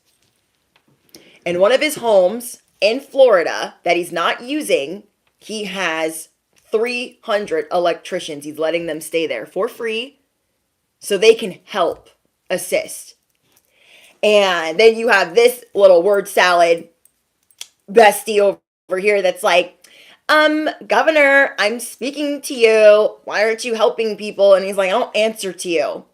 In one of his homes in Florida that he's not using, he has 300 electricians. He's letting them stay there for free so they can help assist. And then you have this little word salad bestie over here that's like, Governor, I'm speaking to you. Why aren't you helping people? And he's like, I don't answer to you.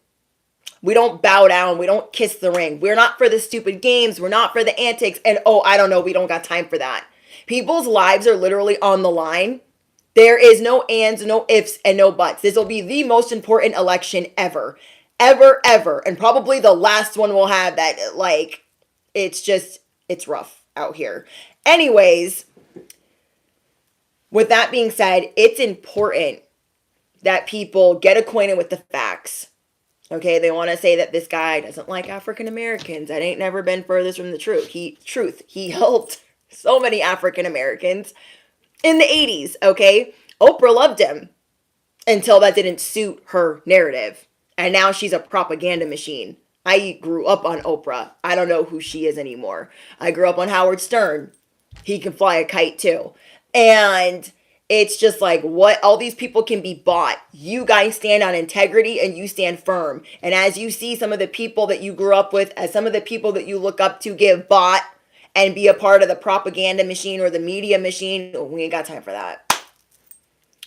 We don't bow down. We don't kiss the ring. We're not for the stupid games. We're not for the antics. And I don't know. We don't got time for that. People's lives are literally on the line. There is no ands, no ifs, and no buts. This will be the most important election ever. Ever. And probably the last one we'll have that, like, it's rough out here. Anyways, with that being said, it's important that people get acquainted with the facts. Okay, they want to say that this guy doesn't like African Americans. That ain't never been furthest from the truth. He helped so many African Americans in the 80s, okay? Oprah loved him until that didn't suit her narrative. And now she's a propaganda machine. I grew up on Oprah. I don't know who she is anymore. I grew up on Howard Stern. He can fly a kite too. And It's just like, what? All these people can be bought. You guys stand on integrity and you stand firm. And as you see some of the people that you grew up with, as some of the people that you look up to get bought and be a part of the propaganda machine or the media machine, we ain't got time for that.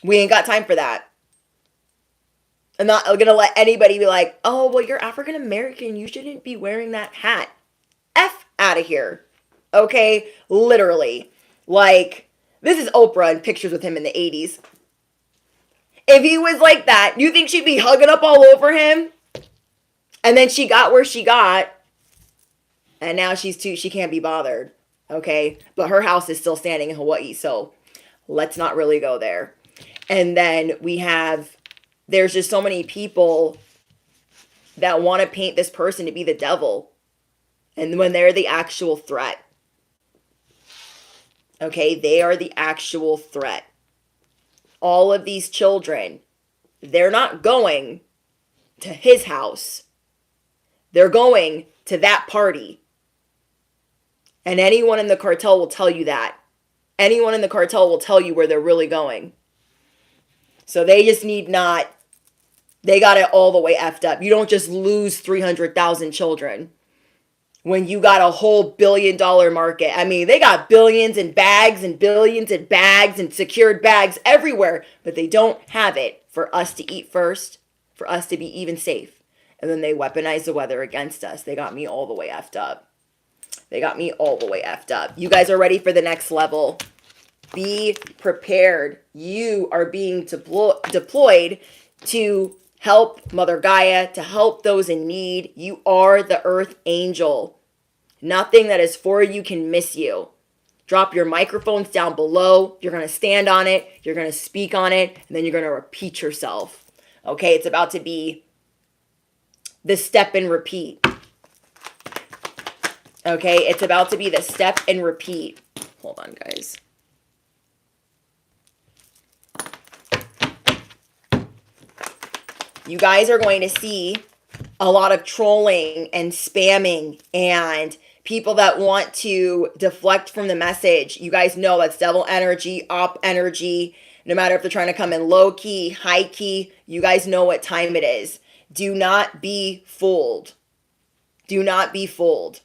We ain't got time for that. I'm not going to let anybody be like, oh, well, you're African American. You shouldn't be wearing that hat. F out of here. Okay? Literally. Like, this is Oprah and pictures with him in the 80s. If he was like that, you think she'd be hugging up all over him? And then she got where she got. And now she can't be bothered. Okay? But her house is still standing in Hawaii. So let's not really go there. And then there's just so many people that want to paint this person to be the devil. And when they're the actual threat. Okay, they are the actual threat. All of these children, they're not going to his house. They're going to that party. And anyone in the cartel will tell you that. Anyone in the cartel will tell you where they're really going. So they just they got it all the way effed up. You don't just lose 300,000 children when you got a whole $1 billion market. I mean, they got billions in bags and billions in bags and secured bags everywhere, but they don't have it for us to eat first, for us to be even safe. And then they weaponize the weather against us. They got me all the way effed up. They got me all the way effed up. You guys are ready for the next level. Be prepared. You are being deployed to help Mother Gaia, to help those in need. You are the Earth Angel. Nothing that is for you can miss you. Drop your microphones down below. You're going to stand on it. You're going to speak on it. And then you're going to repeat yourself. Okay, it's about to be the step and repeat. Okay, it's about to be the step and repeat. Hold on, guys. You guys are going to see a lot of trolling and spamming and people that want to deflect from the message. You guys know that's devil energy, op energy. No matter if they're trying to come in low key, high key, you guys know what time it is. Do not be fooled. Do not be fooled.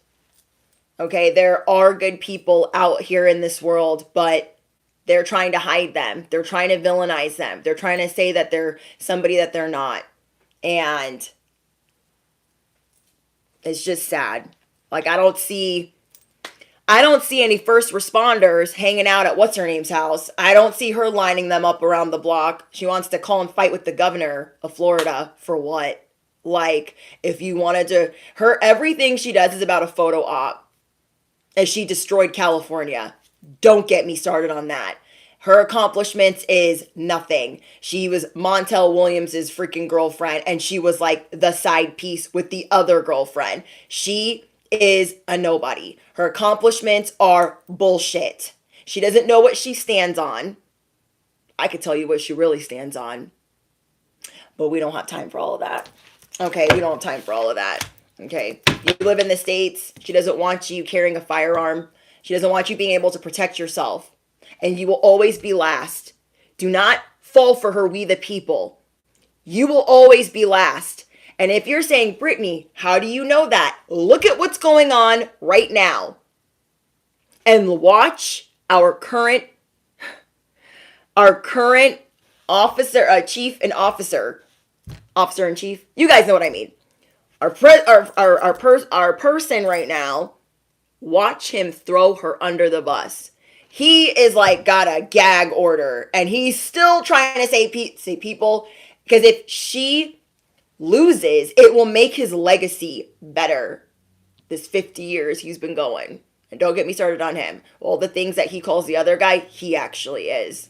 Okay, there are good people out here in this world, but they're trying to hide them. They're trying to villainize them. They're trying to say that they're somebody that they're not. And it's just sad. Like, I don't see any first responders hanging out at what's-her-name's house. I don't see her lining them up around the block. She wants to call and fight with the governor of Florida. For what? Like, if you wanted to... everything she does is about a photo op. As she destroyed California. Don't get me started on that. Her accomplishments is nothing. She was Montel Williams's freaking girlfriend, and she was like the side piece with the other girlfriend. She is a nobody. Her accomplishments are bullshit. She doesn't know what she stands on. I could tell you what she really stands on. But we don't have time for all of that. Okay, we don't have time for all of that. Okay, you live in the States. She doesn't want you carrying a firearm. She doesn't want you being able to protect yourself. And you will always be last. Do not fall for her, we the people. You will always be last. And if you're saying, Brittany, how do you know that? Look at what's going on right now. And watch our current officer, chief and officer in chief. You guys know what I mean. Our person right now, watch him throw her under the bus. He is like got a gag order and he's still trying to say people, because if she loses, it will make his legacy better. This 50 years he's been going. And don't get me started on him. All the things that he calls the other guy, he actually is.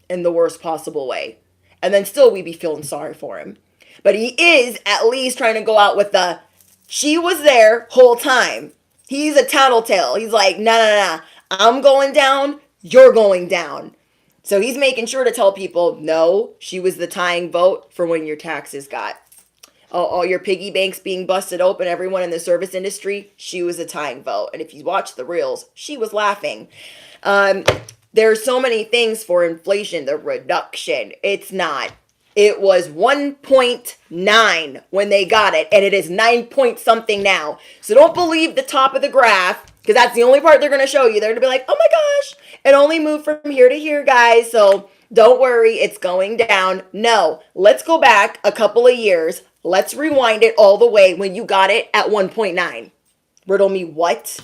In the worst possible way. And then still we be feeling sorry for him. But he is at least trying to go out with the, she was there whole time. He's a tattletale. He's like, nah. I'm going down. You're going down. So he's making sure to tell people, no, she was the tying vote for when your taxes got. All your piggy banks being busted open, everyone in the service industry, she was a tying vote. And if you watch the reels, she was laughing. There's so many things for inflation. The reduction, it's not. It was 1.9 when they got it, and it is 9 point something now. So don't believe the top of the graph, because that's the only part they're going to show you. They're going to be like, oh my gosh, it only moved from here to here, guys. So don't worry, it's going down. No, let's go back a couple of years. Let's rewind it all the way when you got it at 1.9. Riddle me what?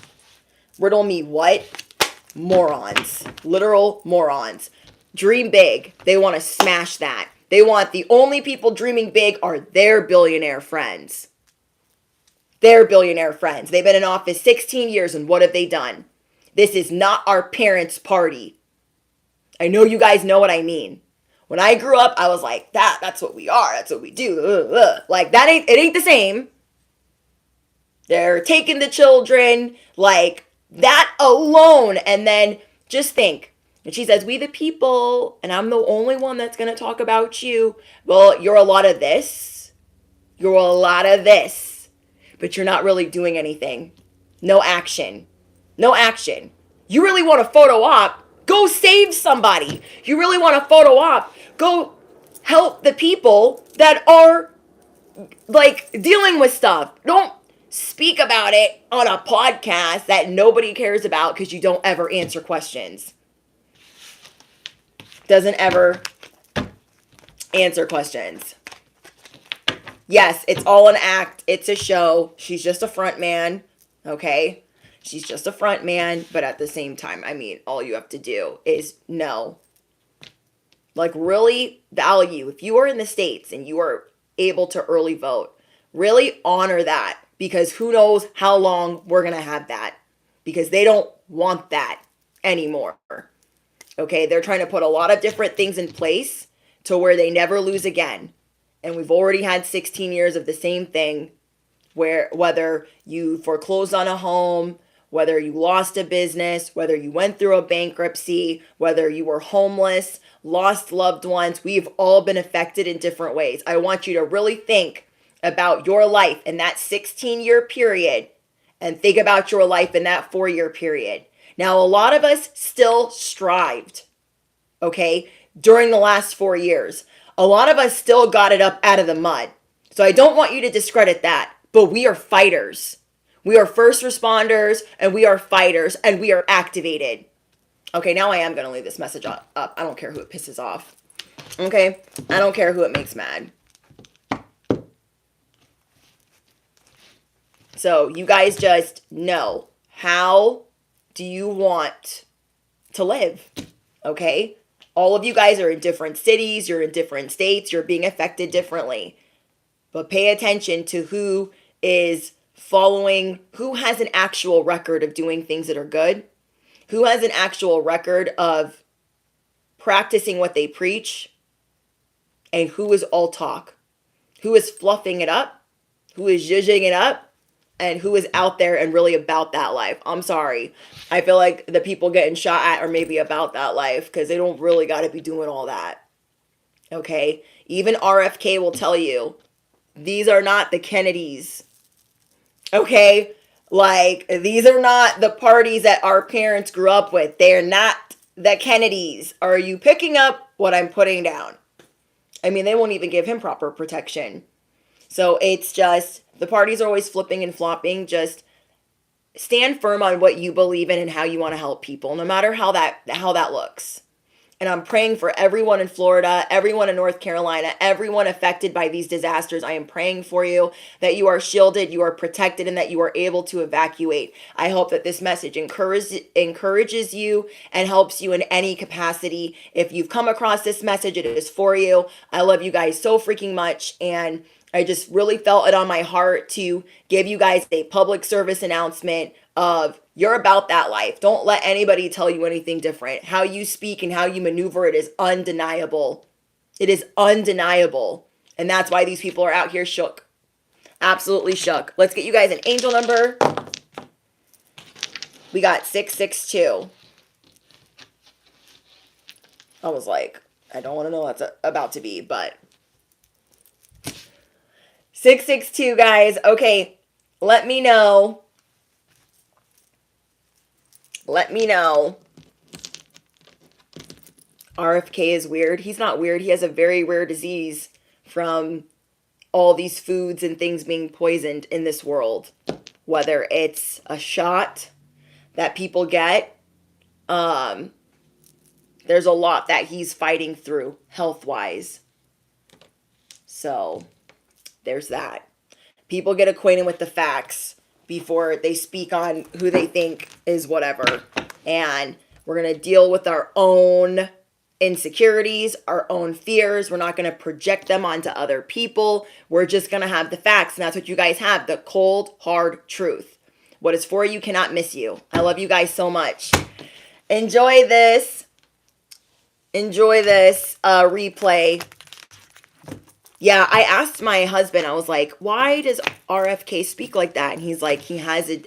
Riddle me what? Morons. Literal morons. Dream big. They want to smash that. They want the only people dreaming big are their billionaire friends. Their billionaire friends. They've been in office 16 years, and what have they done? This is not our parents' party. I know you guys know what I mean. When I grew up, I was like, that's what we are. That's what we do. Like, it ain't the same. They're taking the children, like, that alone. And then just think. And she says, we the people, and I'm the only one that's going to talk about you. Well, you're a lot of this. You're a lot of this. But you're not really doing anything. No action. No action. You really want a photo op? Go save somebody. You really want a photo op? Go help the people that are, like, dealing with stuff. Don't speak about it on a podcast that nobody cares about because you don't ever answer questions. Doesn't ever answer questions. Yes, it's all an act. It's a show. She's just a front man. Okay? She's just a front man. But at the same time, I mean, all you have to do is know. Like, really value. If you are in the States and you are able to early vote, really honor that. Because who knows how long we're going to have that. Because they don't want that anymore. Okay, they're trying to put a lot of different things in place to where they never lose again. And we've already had 16 years of the same thing, where whether you foreclosed on a home, whether you lost a business, whether you went through a bankruptcy, whether you were homeless, lost loved ones, we've all been affected in different ways. I want you to really think about your life in that 16-year period and think about your life in that 4-year period. Now, a lot of us still strived, okay, during the last 4 years. A lot of us still got it up out of the mud. So I don't want you to discredit that, but we are fighters. We are first responders, and we are fighters, and we are activated. Okay, now I am going to leave this message up. I don't care who it pisses off. Okay? I don't care who it makes mad. So you guys just know, how do you want to live? Okay? All of you guys are in different cities, you're in different states, you're being affected differently. But pay attention to who is following, who has an actual record of doing things that are good, who has an actual record of practicing what they preach, and who is all talk, who is fluffing it up, who is zhuzhing it up, and who is out there and really about that life. I'm sorry. I feel like the people getting shot at are maybe about that life because they don't really got to be doing all that. Okay? Even RFK will tell you, these are not the Kennedys. Okay? Like, these are not the parties that our parents grew up with. They're not the Kennedys. Are you picking up what I'm putting down? I mean, they won't even give him proper protection. So it's just, the parties are always flipping and flopping. Just stand firm on what you believe in and how you want to help people, no matter how that looks. And I'm praying for everyone in Florida, everyone in North Carolina, everyone affected by these disasters. I am praying for you that you are shielded, you are protected, and that you are able to evacuate. I hope that this message encourages you and helps you in any capacity. If you've come across this message, it is for you. I love you guys so freaking much, and I just really felt it on my heart to give you guys a public service announcement of, you're about that life. Don't let anybody tell you anything different. How you speak and how you maneuver it is undeniable. It is undeniable. And that's why these people are out here shook. Absolutely shook. Let's get you guys an angel number. We got 662. I was like, I don't want to know what that's about to be, but 662, guys. Okay, let me know. Let me know RFK is weird. He's not weird. He has a very rare disease from all these foods and things being poisoned in this world. Whether it's a shot that people get, there's a lot that he's fighting through health-wise. So, there's that. People get acquainted with the facts before they speak on who they think is whatever. And we're going to deal with our own insecurities, our own fears. We're not going to project them onto other people. We're just going to have the facts. And that's what you guys have, the cold, hard truth. What is for you cannot miss you. I love you guys so much. Enjoy this. Enjoy this replay. Yeah, I asked my husband, I was like, why does RFK speak like that? And he's like, he has a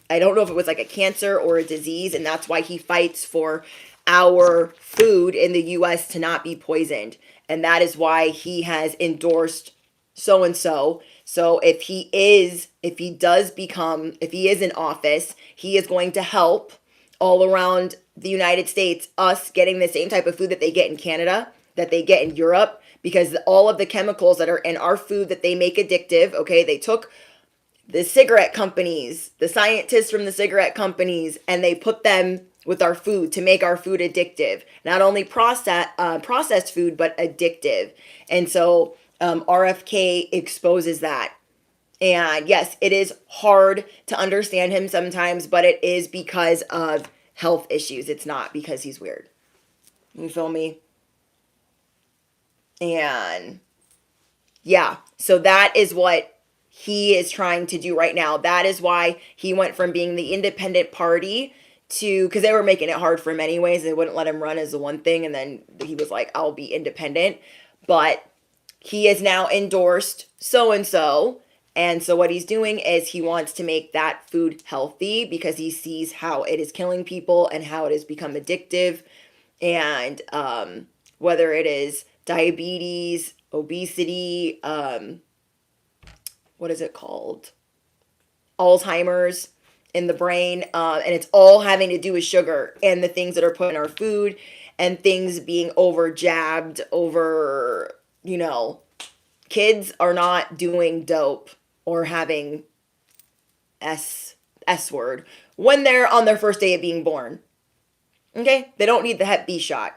I don't know if it was like a cancer or a disease, and that's why he fights for our food in the US to not be poisoned. And that is why he has endorsed so-and-so. So if he is in office, he is going to help all around the United States, us getting the same type of food that they get in Canada, that they get in Europe, because all of the chemicals that are in our food that they make addictive, okay, they took the cigarette companies, the scientists from the cigarette companies, and they put them with our food to make our food addictive. Not only processed food, but addictive. And so RFK exposes that. And yes, it is hard to understand him sometimes, but it is because of health issues. It's not because he's weird. You feel me? And yeah, so that is what he is trying to do right now. That is why he went from being the independent party to, because they were making it hard for him anyways. They wouldn't let him run as the one thing. And then he was like, I'll be independent. But he is now endorsed so-and-so. And so what he's doing is he wants to make that food healthy because he sees how it is killing people and how it has become addictive. And whether it is diabetes, obesity, what is it called? Alzheimer's in the brain. And it's all having to do with sugar and the things that are put in our food and things being over jabbed, over, kids are not doing dope or having S word when they're on their first day of being born. Okay? They don't need the Hep B shot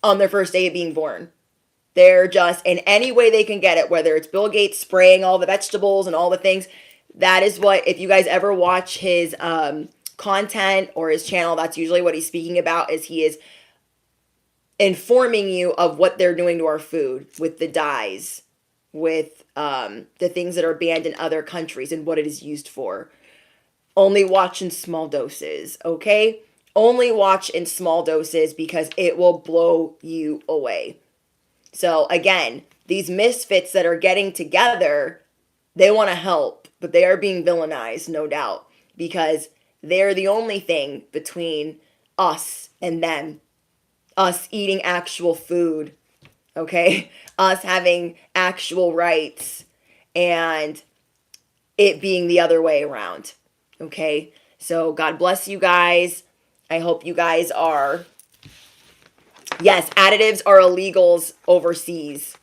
on their first day of being born. They're just, in any way they can get it, whether it's Bill Gates spraying all the vegetables and all the things. That is what, if you guys ever watch his content or his channel, that's usually what he's speaking about, is he is informing you of what they're doing to our food with the dyes, with the things that are banned in other countries and what it is used for. Only watch in small doses, okay? Only watch in small doses because it will blow you away. So again, these misfits that are getting together, they want to help, but they are being villainized, no doubt, because they're the only thing between us and them. Us eating actual food, okay? Us having actual rights, and it being the other way around, okay? So God bless you guys. I hope you guys are... Yes, additives are illegals overseas.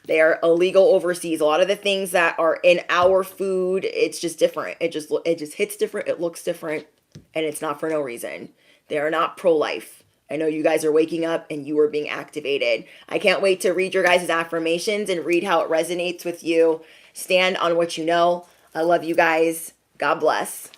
They are illegal overseas. A lot of the things that are in our food, it's just different. It just hits different. It looks different, and it's not for no reason. They are not pro-life. I know you guys are waking up and you are being activated. I can't wait to read your guys' affirmations and read how it resonates with you. Stand on what you know. I love you guys. God bless.